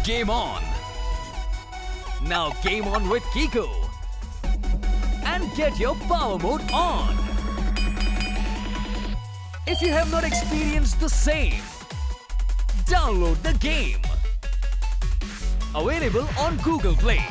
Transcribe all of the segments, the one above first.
Game on! Now game on with Kiko and get your power mode on! If you have not experienced the same, download the game. Available on Google Play.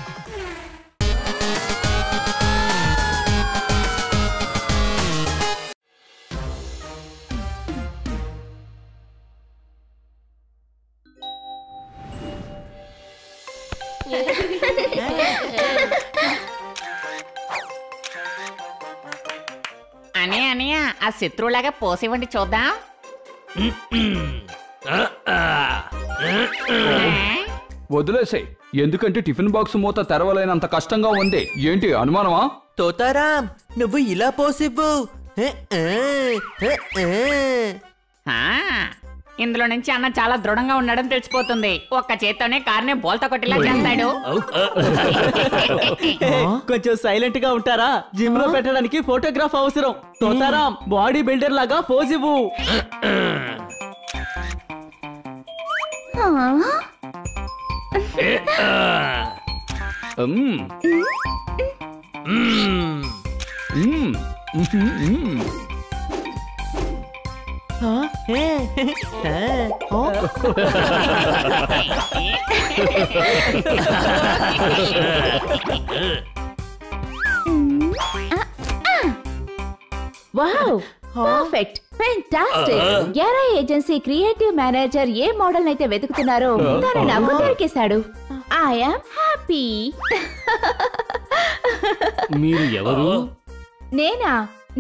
అనియా ఆ శత్రువులాగా పోసివ్వండి చూద్దాం. వదిలేసే, ఎందుకంటే tiffin box మూత తెరవలేనంత కష్టంగా ఉంది. ఏంటి అనుమానమా? తోతారాం, నువ్వు ఇలా పోసివ్వు. ఇందులో నుంచి అన్న చాలా దృఢంగా ఉండడం తెలిసిపోతుంది. ఒక్క చేత్తోనే కార్ని బోల్తా కొట్టిలా చేస్తాడు. కొంచెం సైలెంట్ గా ఉంటారా? జిమ్ లో పెట్టడానికి ఫోటోగ్రాఫ్ అవసరం. తోతారాం, బాడీ బిల్డర్ లాగా పోజ్ ఇవ్వు. Wow, perfect, fantastic. గ్యారా ఏజెన్సీ క్రియేటివ్ మేనేజర్ ఏ మోడల్ అయితే వెతుకుతున్నారో తను నాకు దొరికేశాడు. I am happy. మీరు ఎవరు?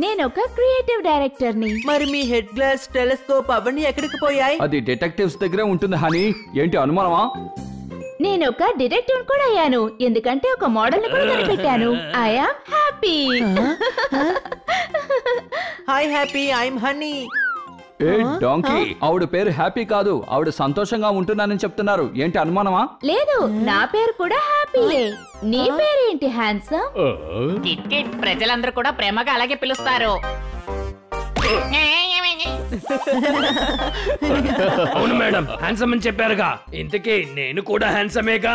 నేనొక క్రియేటివ్ డైరెక్టర్ ని. మరి మీ హెడ్ గ్లాస్, టెలిస్కోప్ అవన్నీ ఎక్కడికి పోయాయి? అది డిటెక్టివ్స్ దగ్గరే ఉంటుంది హనీ. ఏంటి అనుమానమా? నేనొక డిటెక్టివ్ కూడా అయ్యాను, ఎందుకంటే ఒక మోడల్ ని కూడా కనిపెట్టాను. I am happy. Hi Happy, I'm Honey. A donkey, ఆవిడ పేరు హ్యాపీ కాదు, ఆవిడ సంతోషంగా ఉంటున్నానని చెప్తున్నారు. ఏంటి అనుమానమా? లేదు, నా పేరు కూడా హ్యాపీయే. నీ పేరేంటి హ్యాండ్సమ్? కిట్ కిట్ ప్రజలందరూ కూడా ప్రేమగా అలాగే పిలుస్తారు. అవును మేడం, హ్యాండ్సమ్ అని చెప్పారుగా. ఇంతకీ నేను కూడా హ్యాండ్సమేగా.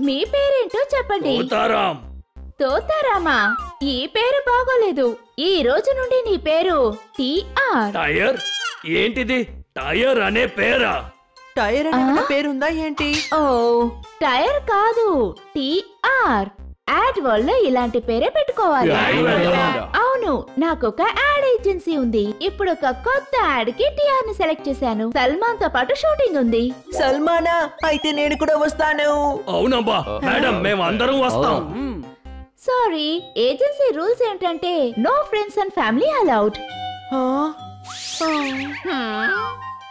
మీ పేరేంటో చెప్పండి. తోతారాం. తోతారామా? ఈ పేరు బాగోలేదు. ఈ రోజు నుండి నీ పేరు టిఆర్. టైర్? ఏంటిది టైర్ అనే పేరా? టైర్ అనే పేరుందా ఏంటి? ఓ, టైర్ కాదు, టిఆర్. యాడ్ వరల్డ్ లో ఇలాంటి పేరే పెట్టుకోవాలి. అవును, నాకొక యాడ్ ఏజెన్సీ ఉంది. ఇప్పుడు ఒక కొత్త యాడ్ కి టిఆర్ ని సెలెక్ట్ చేశాను. సల్మాన్ తో పాటు షూటింగ్ ఉంది. సల్మానా? అయితే నేను కూడా వస్తాను. అవునబ్బా మేడం, మేము అందరం వస్తాం. సారీ, ఏజెన్సీ రూల్స్ ఏంటంటే no friends and family allowed.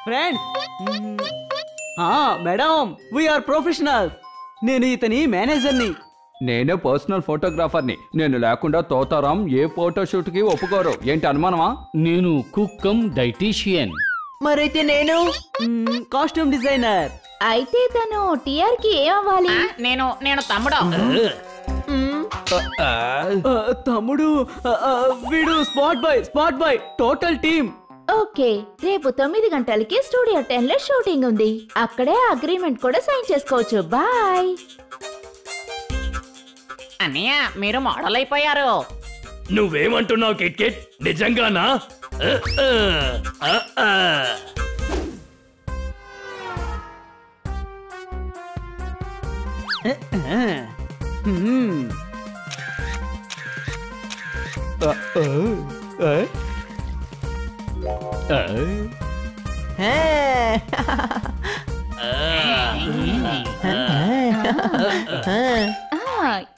Friends, madam, we are professional. నేను ఇతని మేనేజర్ని. నేనే పర్సనల్ ఫోటోగ్రాఫర్ని. నేను లేకుండా తోతారాం ఏ ఫోటోషూట్ కి ఒప్పుకోరు. ఏంటి అనుమానమా? నేను కుక్కం డైటీషియన్. మరైతే నేను కాస్ట్యూమ్ డిజైనర్. అయితే తను టిఆర్ కి ఏమవ్వాలి? నేను తమ్ముడు. తమ్ముడు, వీడు spot bye total team. Okay, రేపు 9 గంటలకి స్టూడియో 10 లో షూటింగ్ ఉంది. అక్కడే అగ్రిమెంట్ కూడా సైన్ చేసుకోవచ్చు. బాయ్. అన్నయ్య, మీరు మోడల్ అయిపోయారు. నువ్వేమంటున్నావు కిట్ కిట్? నిజంగానా?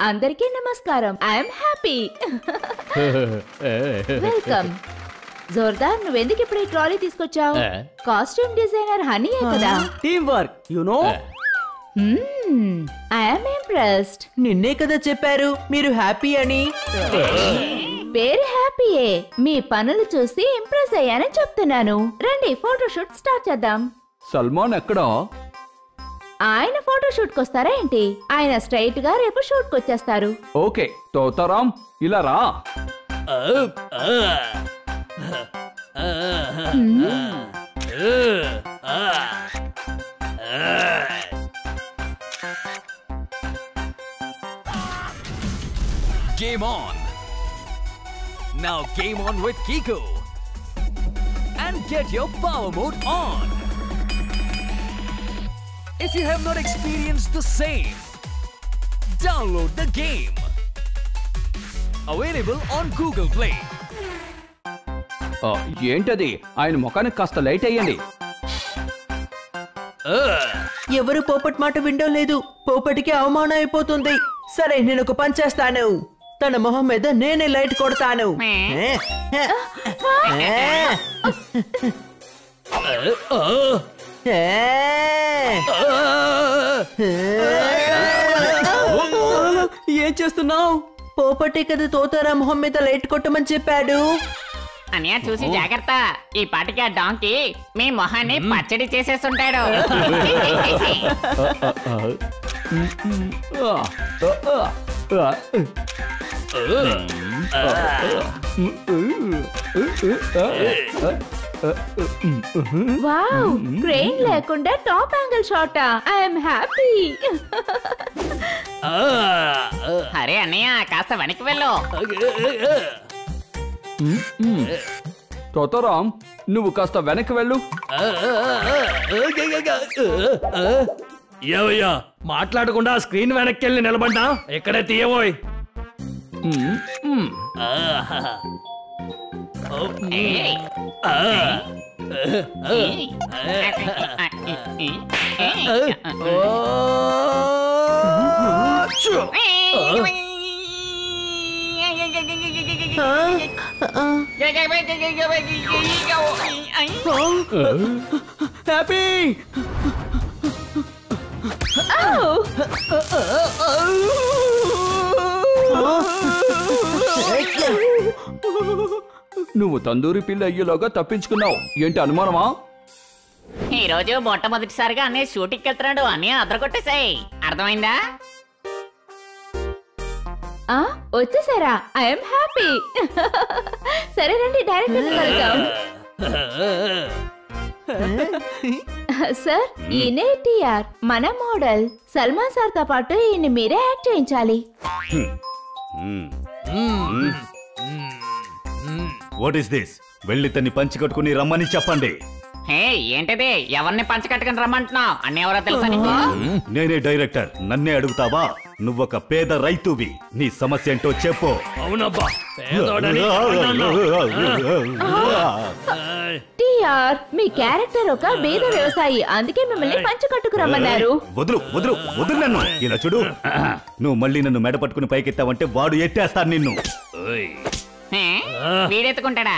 అందరికీ నమస్కారం. I'm happy. వెల్కమ్. జోర్దార్, నువ్వెందుకు ఇప్పుడు ఈ ట్రాలీ తీసుకొచ్చావు? కాస్ట్యూమ్ డిజైనర్ హనీయే కదా. Team work, you know. I'm impressed. నిన్నే కదా చెప్పారు మీరు హ్యాపీ అని. పేరు హ్యాపీయే. మీ పనులు చూసి ఇంప్రెస్ అయ్యానని చెప్తున్నాను. రండి, ఫోటోషూట్ స్టార్ట్ చేద్దాం. సల్మాన్ ఎక్కడా? ఆయన ఫోటోషూట్ కి వస్తారా ఏంటి? ఆయన స్ట్రైట్ గా రేపు షూట్ కి వచ్చేస్తారు. ఓకే తోతారాం, ఇలా రా. Game on. Now game on with Kiko. And get your power mode on. If you have not experienced the same, download the game. Available on Google Play. ఏంటది? ఆయన ముఖానికి కాస్త లైట్ అయ్యండి. ఎవరు పోపట్ మాట వినడం లేదు. పోపటికి అవమానం అయిపోతుంది. సరే నేను ఒక పని చేస్తాను. తన మొహం మీద నేనే లైట్ కొడతాను. ఏం చేస్తున్నావు? పోపటి కదా తోతారా మొహం మీద లైట్ కొట్టమని చెప్పాడు. అన్నయ్య చూసి జాగ్రత్త. ఈ పాటికి ఆ డాంకి మీ మొహాన్ని పచ్చడి చేసేస్తుంటాడు. వావ్, క్రెయిన్ లేకుండా టాప్ యాంగిల్ షాటా. I'm happy. అరే అన్నయ్య కాస్త వెనక్కి వెళ్ళు. తోతారాం, నువ్వు కాస్త వెనక్కి వెళ్ళు. ఏవయ్యా మాట్లాడకుండా స్క్రీన్ వెనక్కి వెళ్ళి నిలబడ్డా. ఎక్కడే తీయబోయ్. హ్యాపీ. నువ్వు తందూరి పిల్ల అయ్యేలోగా తప్పించుకున్నావు. ఏంటి అనుమానమా? ఈ రోజు మొట్టమొదటిసారిగా అన్నయ్య షూటింగ్కి వెళ్తున్నాడు. అన్నయ్య అదరగొట్టేసాయి. అర్థమైందా? వచ్చేసారా? I'm happy. సరే రండి డైరెక్టర్ కలుద్దాం. సార్, ఈయనే టిఆర్, మన మోడల్. సల్మాన్ సార్ తో పాటు ఈయన మీరే యాక్ట్ చేయించాలి. What is this? వెళ్ళి తన్ని పంచి కట్టుకుని రమ్మని చెప్పండి. హే, ఏంటిది? ఎవరిని పంచకట్టుకుని రమ్మంటున్నావు? అన్న ఎవరో తెలుసా నీకు? నేనే డైరెక్టర్. నన్నే అడుగుతావా? నువ్వొక పేద రైతువి. నీ సమస్య ఏంటో చెప్పు. అవునబ్బా, పేదోడని అన్నాను. టిఆర్, మీ క్యారెక్టర్ ఒక బీద వ్యవసాయి, అందుకే మిమ్మల్ని పంచకట్టుకు రమ్మన్నారు. వదులు వదులు వదులు నన్ను. ఇలా చూడు, నువ్వు మళ్ళీ నన్ను మెడ పట్టుకుని పైకెత్తావంటే వాడు ఎత్తేస్తాను నిన్ను. హే, వీడెత్తుకుంటాడా?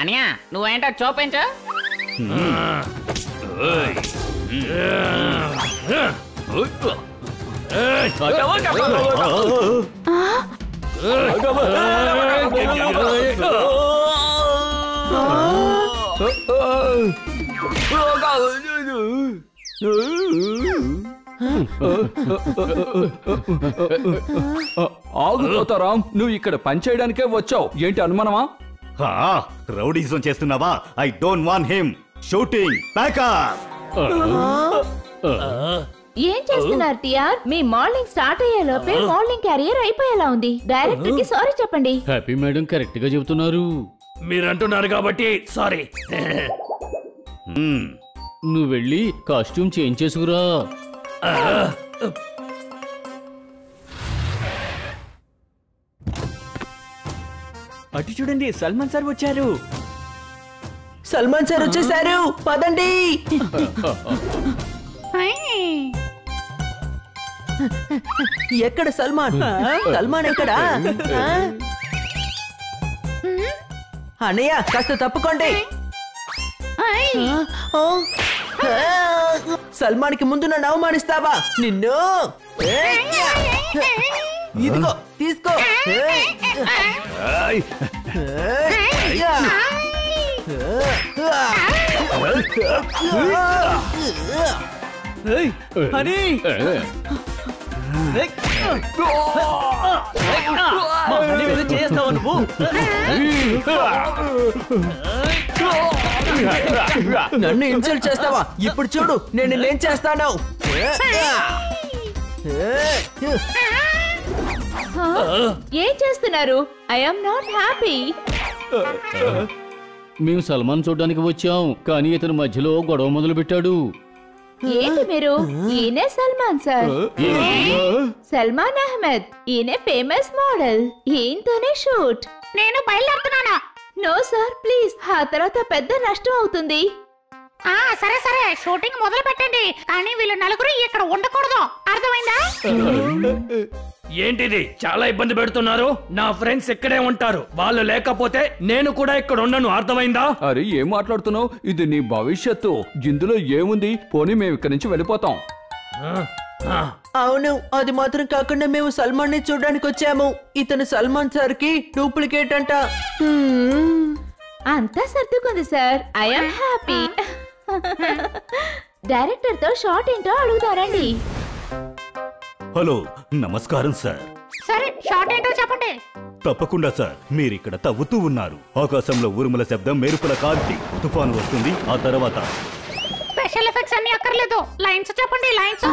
అన్నయ్య నువ్వేంటో చూపించు. ఆగు తోతారాం, నువ్వు ఇక్కడ పనిచేయడానికే వచ్చావు. ఏంటి అనుమానమా? రౌడీజం చేస్తున్నావా? I don't want him. Shooting backup. ఏం చేస్తున్నారు టిఆర్? మీ మోడలింగ్ స్టార్ట్ అయ్యే లోపే మోడలింగ్ క్యారియర్ అయిపోయేలా ఉంది. డైరెక్టర్ కి సారీ చెప్పండి. హ్యాపీ మేడం కరెక్ట్ గా చెబుతున్నారు. మీరంటున్నారు కాబట్టి సారీ. నువ్వు వెళ్ళి కాస్ట్యూమ్ చేంజ్ చేసుకురా. అటు చూడండి, సల్మాన్ సార్ వచ్చారు. సల్మాన్ సార్ వచ్చేసారు, పదండి. ఎక్కడ సల్మాన్? సల్మాన్ ఎక్కడా? అన్నయ్య కాస్త తప్పుకోండి. సల్మాన్ కి ముందు నన్ను అవమానిస్తావా? నిన్ను ఇదిగో తీసుకో. హనీ, చేస్తావా నువ్వు? నన్ను ఇన్సల్ట్ చేస్తావా? ఇప్పుడు చూడు నేను నేనేం చేస్తాను. ఏం చేస్తున్నారు? I am not happy. మేము సల్మాన్ చూడడానికి వచ్చాం, కానీ ఇతను మధ్యలో గొడవ మొదలు పెట్టాడు. ఏంటి మీరు? ఈయనే సల్మాన్ సార్, సల్మాన్ అహ్మద్. ఈయనే ఫేమస్ మోడల్. ఈయనతోనే షూట్. నేను బయలుదేరుతున్నానా? నో సార్ ప్లీజ్, ఆ తర్వాత పెద్ద నష్టం అవుతుంది. సరే సరే, షూటింగ్ మొదలు పెట్టండి. కానీ వీళ్ళు నలుగురు ఇక్కడ ఉండకూడదు, అర్థమైందా? ఏంటిది? చాలా ఇబ్బంది పెడుతున్నారు. నా ఫ్రెండ్స్ ఇక్కడే ఉంటారు. వాళ్ళు లేకపోతే నేను కూడా ఇక్కడ ఉండను, అర్థమైందా? అరే ఏం మాట్లాడుతున్నావు? ఇది నీ భవిష్యత్తు. ఇందులో ఏముంది? పోనీ మేము ఇక్కడి నుంచి వెళ్ళిపోతాం. అవును, అది మాత్రం కాకుండా మేము సల్మాన్ ని చూడడానికి వచ్చాము. ఇతను సల్మాన్ సార్ కి డూప్లికేట్ అంట. అంతా సర్దుకుంది sir. I am happy. Director తో షార్ట్ ఏంటో అడుగుతారండి. హలో, నమస్కారం సార్. సరే, షార్ట్ ఏంటో చెప్పండి. తప్పకుండా సార్. మీరిక్కడ తవ్వుతూ ఉన్నారు. ఆకాశంలో ఉరుముల శబ్దం, మెరుపుల కాంతి, తుఫాను వస్తుంది. ఆ తర్వాత స్పెషల్ ఎఫెక్ట్స్ అన్ని అక్కర్లేదు, లైన్స్ చెప్పండి. లైన్స్.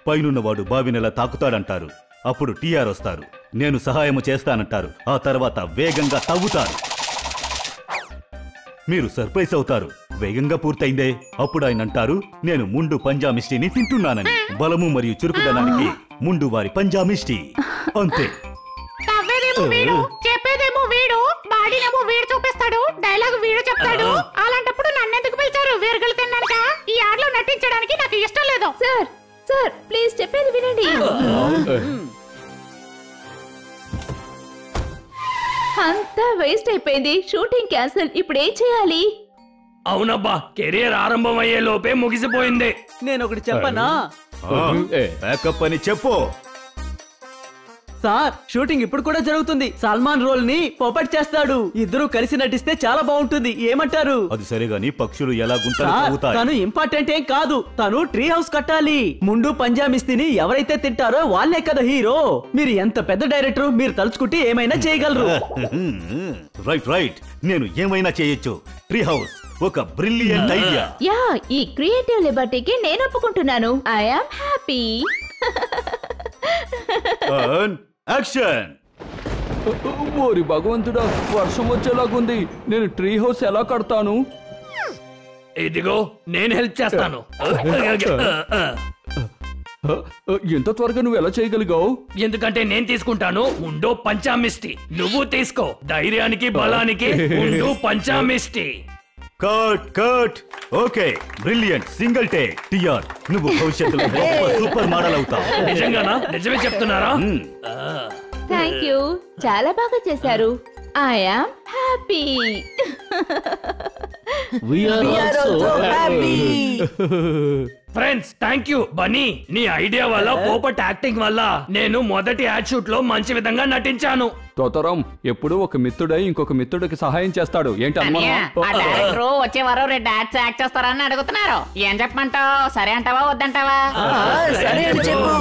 పైనున్నవాడు బావినెలా తాకుతాడంటారు. అప్పుడు టీఆర్ వస్తారు. నేను సహాయము చేస్తానంటారు. ఆ తర్వాత వేగంగా తవ్వుతారు. మీరు సర్ప్రైజ్ అవుతారు. వేగంగా పూర్తయిందే. అప్పుడు ఆయన అంటారు, నేను ముండు పంజామిస్టిని తింటున్నానని. బలము మరియు చురుకుదనానికి ముండు వారి పంజామిస్టి. అంతే. తవ్వేదేమో వీడు, చెప్పేదేమో వీడు, బాడీనేమో వీడు చూపిస్తాడు, డైలాగ్ వీడు చెప్తాడు. అలాంటప్పుడు నన్నెందుకు పిలిచారు? వేరుగలు తిన్నాక ఈ ఆటలో నటించడానికి నాకు ఇష్టం లేదు. సార్ సార్ ప్లీజ్ చెప్పేది వినండి. అంతా వేస్ట్ అయిపోయింది. Shooting cancel. ఇప్పుడు ఏం చేయాలి? అవునబ్బా, కెరీర్ ఆరంభం అయ్యే లోపే ముగిసిపోయింది. నేను ఒకటి చెప్పనా బ్యాకప్ అని చెప్పు. సార్, షూటింగ్ ఇప్పుడు కూడా జరుగుతుంది. సల్మాన్ రోల్ ని పోపట్ చేస్తాడు. ఇద్దరు కలిసి నటిస్తే చాలా బాగుంటుంది. ఏమంటారు? అది సరిగాని పక్షులు ఎలా సార్, తను ఇంపార్టెంట్ ఏం కాదు. తను ట్రీ హౌస్ కట్టాలి. ముందు పంజామిస్తిని ఎవరైతే తింటారో వాళ్ళే కదా హీరో. మీరు ఎంత పెద్ద డైరెక్టర్, మీరు తలుచుకుంటే ఏమైనా చేయగలరు. రైట్ రైట్, నేను ఏమైనా చేయొచ్చు. ట్రీ హౌస్ ఒక బ్రిలియంట్ ఐడియా. యా, ఈ క్రియేటివ్ లిబర్టీకి నేను ఒప్పుకుంటున్నాను. I am happy. యాక్షన్. ఓరి భగవంతుడా, వర్షం వచ్చేలాగుంది. నేను ట్రీ హౌస్ ఎలా కడతాను? ఇదిగో నేను హెల్ప్ చేస్తాను. ఎంత త్వరగా నువ్వు ఎలా చేయగలిగావు? ఎందుకంటే నేను తీసుకుంటాను ముందు పంచామిస్టి. నువ్వు తీసుకో. ధైర్యానికి బలానికి ముందు పంచామిస్టి. Cut cut. Okay, brilliant. Single take. TR, నువ్వు భవిష్యత్తులో సూపర్ మోడల్ అవుతావు. నిజంగానా? నిజమే చెప్తున్నారా? థ్యాంక్ యూ, చాలా బాగా చేశారు. I am happy. We are also happy. Friends, thank you. Bunny, నీ ఐడియా వల్ల, పోపట్ యాక్టింగ్ వల్ల నేను మొదటి యాడ్ షూట్ లో మంచి విధంగా నటించాను. తోతరం ఎప్పుడు ఒక మిత్రుడై ఇంకొక మిత్రుడికి సహాయం చేస్తాడు. ఏంటి డైరెక్టర్ వచ్చే వారం 2 యాడ్స్ యాక్ట్ చేస్తారని అడుగుతున్నారు. ఏం చెప్పమంటావు? సరే అంటావా వద్దంటావా? సరే అని చెప్పు.